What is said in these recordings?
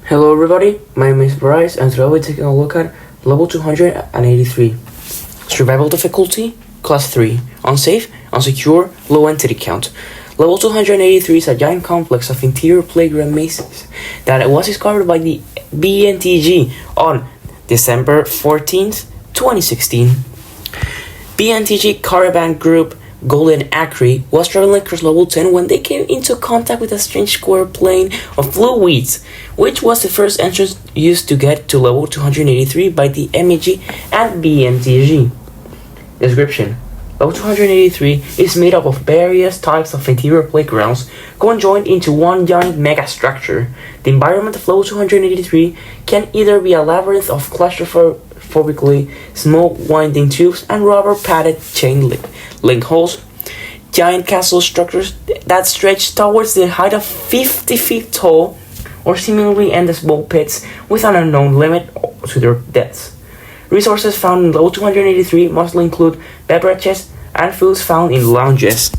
Hello everybody, my name is Bryce and today we're taking a look at level 283. Survival difficulty, class 3. Unsafe, unsecure, low entity count. Level 283 is a giant complex of interior playground mazes that was discovered by the BNTG on December 14th, 2016. BNTG Caravan Group Golden Acre was traveling across level 10 when they came into contact with a strange square plane of fluids, which was the first entrance used to get to level 283 by the MEG and BNTG. Description: Level 283 is made up of various types of interior playgrounds conjoined into one giant mega structure. The environment of level 283 can either be a labyrinth of claustrophobically small winding tubes and rubber padded chain link holes, giant castle structures that stretch towards the height of 50 feet tall, or seemingly endless ball pits with an unknown limit to their depths. Resources found in level 283 mostly include beverages and foods found in lounges.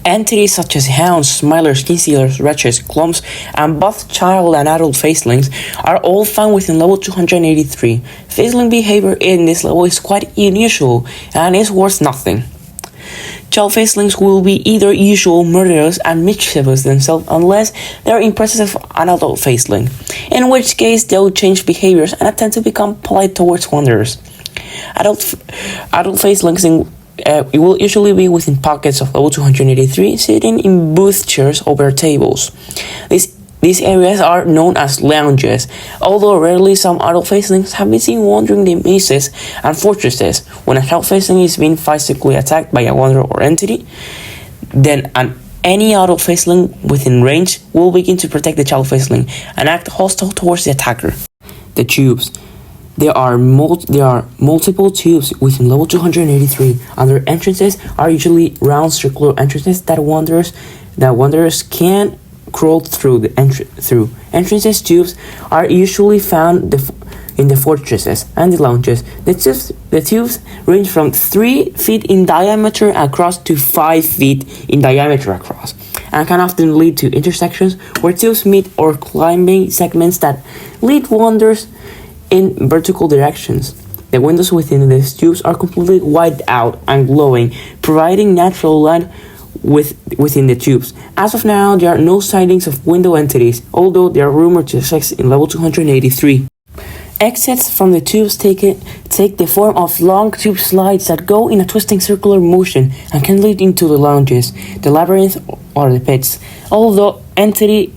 Entities such as hounds, smilers, kinsealers, wretches, clumps, and both child and adult facelings are all found within level 283. Faceling behavior in this level is quite unusual and is worth nothing. Child facelings will be either usual, murderous, and mischievous themselves unless they are impressive of an adult faceling, in which case they will change behaviors and attempt to become polite towards wanderers. Adult facelings it will usually be within pockets of level 283, sitting in booth chairs over tables. These areas are known as lounges, although rarely some adult facelings have been seen wandering the mazes and fortresses. When a child faceling is being physically attacked by a wanderer or entity, then any adult faceling within range will begin to protect the child faceling and act hostile towards the attacker. The tubes. There are multiple tubes within level 283, and their entrances are usually round circular entrances that wanderers can crawl through. Entrances tubes are usually found in the fortresses and the lounges. The tubes range from 3 feet in diameter across to 5 feet in diameter across, and can often lead to intersections where tubes meet or climbing segments that lead wanderers in vertical directions. The windows within these tubes are completely white out and glowing, providing natural light within the tubes. As of now, there are no sightings of window entities, although they are rumored to exist in level 283. Exits from the tubes take the form of long tube slides that go in a twisting circular motion and can lead into the lounges, the labyrinth, or the pits. Although entity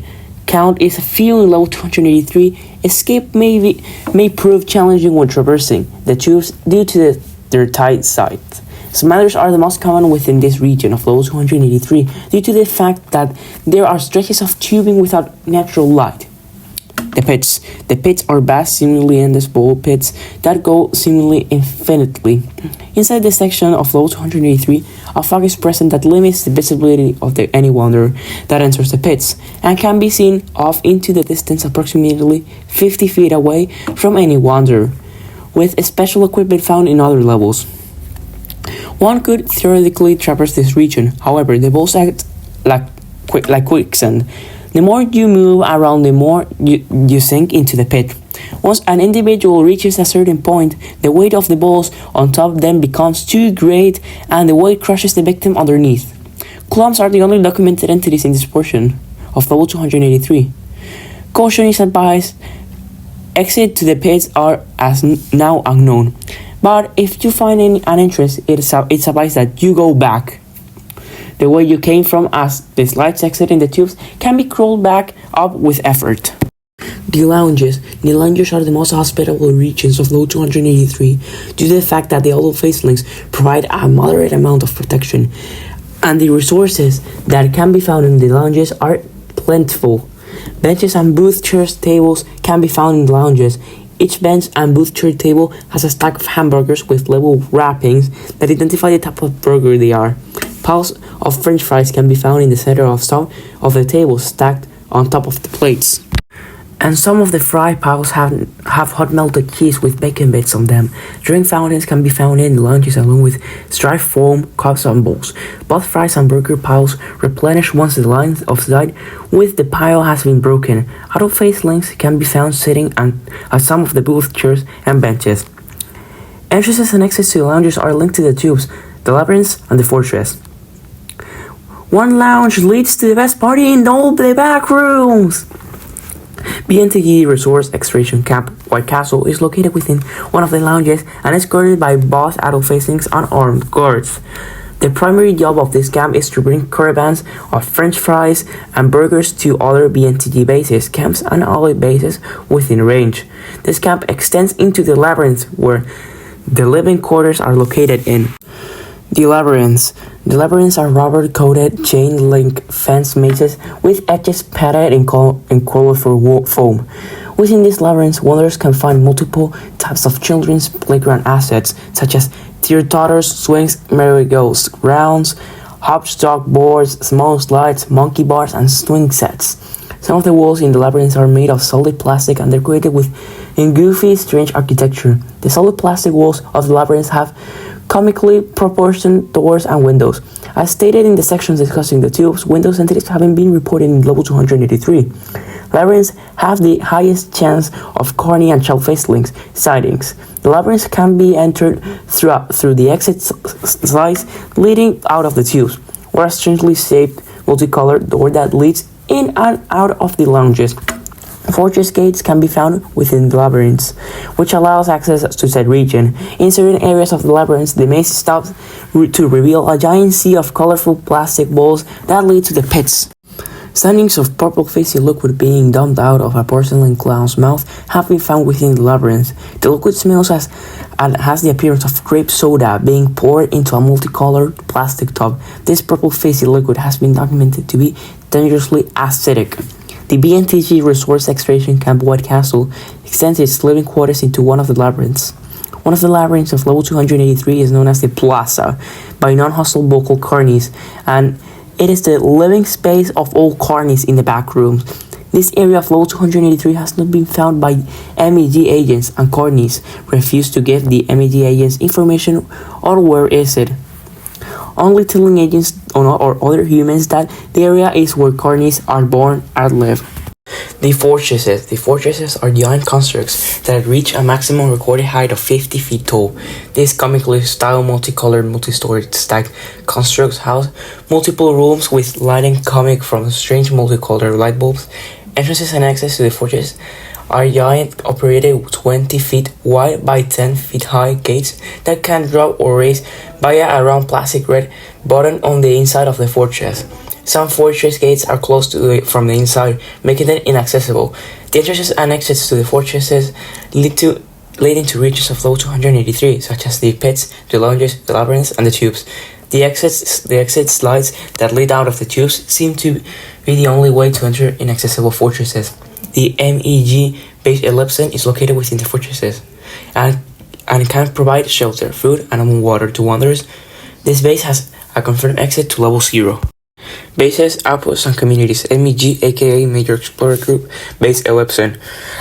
count is few in level 283, escape may prove challenging when traversing the tubes due to their tight sides. Smilers are the most common within this region of level 283 due to the fact that there are stretches of tubing without natural light. The pits are vast, seemingly endless ball pits that go seemingly infinitely. Inside this section of level 283, a fog is present that limits the visibility of any wanderer that enters the pits, and can be seen off into the distance approximately 50 feet away from any wanderer, with special equipment found in other levels. One could theoretically traverse this region, however, the balls act like quicksand. The more you move around, the more you sink into the pit. Once an individual reaches a certain point, the weight of the balls on top then becomes too great and the weight crushes the victim underneath. Clumps are the only documented entities in this portion of level 283. Caution is advised. Exit to the pits are as now unknown, but if you find an entrance, it's advised that you go back the way you came from, as the slides exiting the tubes can be crawled back up with effort. The lounges are the most hospitable regions of level 283 due to the fact that the adult facelings provide a moderate amount of protection, and the resources that can be found in the lounges are plentiful. Benches and booth chairs tables can be found in the lounges. Each bench and booth chair table has a stack of hamburgers with label wrappings that identify the type of burger they are. Piles of french fries can be found in the center of some of the tables stacked on top of the plates. And some of the fry piles have hot melted cheese with bacon bits on them. Drink fountains can be found in the lounges along with styrofoam cups and bowls. Both fries and burger piles replenish once the line of sight with the pile has been broken. Adult facelings can be found sitting at some of the booth chairs and benches. Entrances and exits to the lounges are linked to the tubes, the labyrinths, and the fortress. One lounge leads to the best party in all the back rooms. BNTG Resource Extraction Camp White Castle is located within one of the lounges and is guarded by both adult facings and armed guards. The primary job of this camp is to bring caravans of French fries and burgers to other BNTG bases, camps, and allied bases within range. This camp extends into the labyrinth where the living quarters are located in. The labyrinths are rubber-coated chain-link fence mazes with edges padded in colorful foam. Within these labyrinths, wanderers can find multiple types of children's playground assets, such as teeter-totters, swings, merry-go-rounds, hopscotch boards, small slides, monkey bars, and swing sets. Some of the walls in the labyrinths are made of solid plastic and decorated with goofy, strange architecture. The solid plastic walls of the labyrinths have comically proportioned doors and windows. As stated in the sections discussing the tubes, windows entities having been reported in level 283. Labyrinths have the highest chance of corny and shell-faced sightings. The labyrinths can be entered through the exit slides leading out of the tubes, or a strangely shaped multicolored door that leads in and out of the lounges. Fortress gates can be found within the labyrinths, which allows access to said region. In certain areas of the labyrinths, the maze stops to reveal a giant sea of colorful plastic balls that lead to the pits. Sightings of purple fizzy liquid being dumped out of a porcelain clown's mouth have been found within the labyrinth. The liquid smells and has the appearance of grape soda being poured into a multicolored plastic tub. This purple fizzy liquid has been documented to be dangerously acidic. The BNTG Resource Extraction Camp White Castle extends its living quarters into one of the labyrinths. One of the labyrinths of level 283 is known as the Plaza by non-hostile vocal carnies, and it is the living space of all carnies in the back rooms. This area of level 283 has not been found by MEG agents, and carnies refuse to give the MEG agents information or where is it. Only telling agents or other humans that the area is where carnies are born and live. The fortresses are giant constructs that reach a maximum recorded height of 50 feet tall. These comically styled multicolored multi-storied stacked constructs house multiple rooms with lighting coming from strange multicolored light bulbs. Entrances and access to the fortress are giant operated 20 feet wide by 10 feet high gates that can drop or raise via a round plastic red button on the inside of the fortress. Some fortress gates are closed from the inside, making them inaccessible. The entrances and exits to the fortresses lead into reaches of level 283, such as the pits, the lounges, the labyrinths, and the tubes. The exit slides that lead out of the tubes seem to be the only way to enter inaccessible fortresses. The MEG base Ellipson is located within the fortresses and can provide shelter, food, and water to wanderers. This base has a confirmed exit to level 0. Bases, outposts, and communities. MEG, aka Major Explorer Group, Base Ellipson.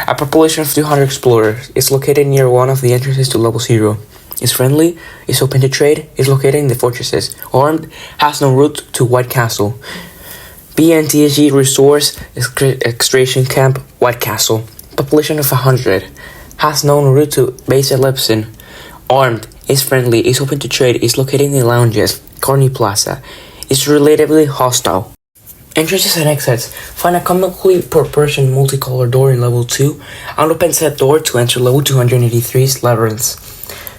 A population of 200 explorers is located near one of the entrances to level 0. Is friendly, is open to trade, is located in the fortresses. Armed, has no route to White Castle. BNTG Resource Extraction Camp, White Castle. Population of 100. Has known route to Base Ellipson. Armed, is friendly, is open to trade, is located in the lounges. Carney Plaza. Is relatively hostile. Entrances and exits. Find a comically proportioned multicolored door in level 2 and open said door to enter level 283's labyrinths.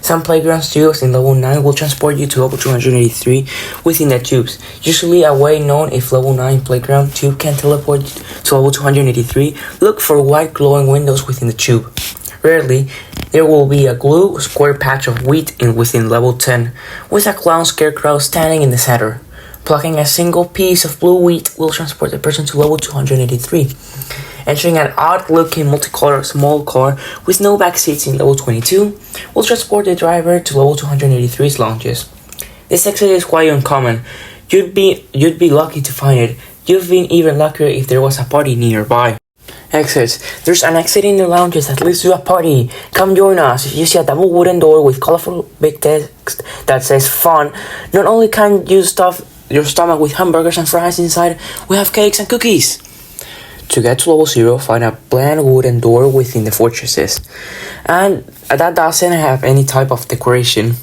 Some playground tubes in level 9 will transport you to level 283 within the tubes. Usually a way known if level 9 playground tube can teleport to level 283, look for white glowing windows within the tube. Rarely, there will be a glue square patch of wheat within level 10, with a clown scarecrow standing in the center. Plucking a single piece of blue wheat will transport the person to level 283. Entering an odd-looking multicolored small car with no back seats in level 22 will transport the driver to level 283's lounges. This exit is quite uncommon. You'd be lucky to find it. You've been even luckier if there was a party nearby. Exits. There's an exit in the lounges that leads to a party. Come join us. You see a double wooden door with colorful big text that says fun. Not only can you stuff your stomach with hamburgers and fries inside, we have cakes and cookies. To get to level 0, find a bland wooden door within the fortresses. And that doesn't have any type of decoration.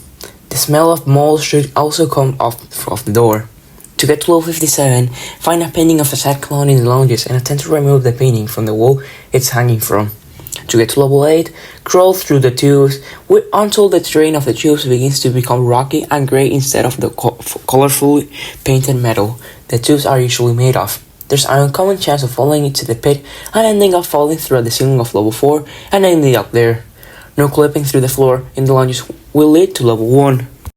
The smell of mold should also come off the door. To get to level 57, find a painting of a sad clown in the lounges and attempt to remove the painting from the wall it's hanging from. To get to level 8, crawl through the tubes until the terrain of the tubes begins to become rocky and grey instead of the colorfully painted metal the tubes are usually made of. There's an uncommon chance of falling into the pit and ending up falling through the ceiling of level 4 and ending up there. No clipping through the floor in the lounges will lead to level 1.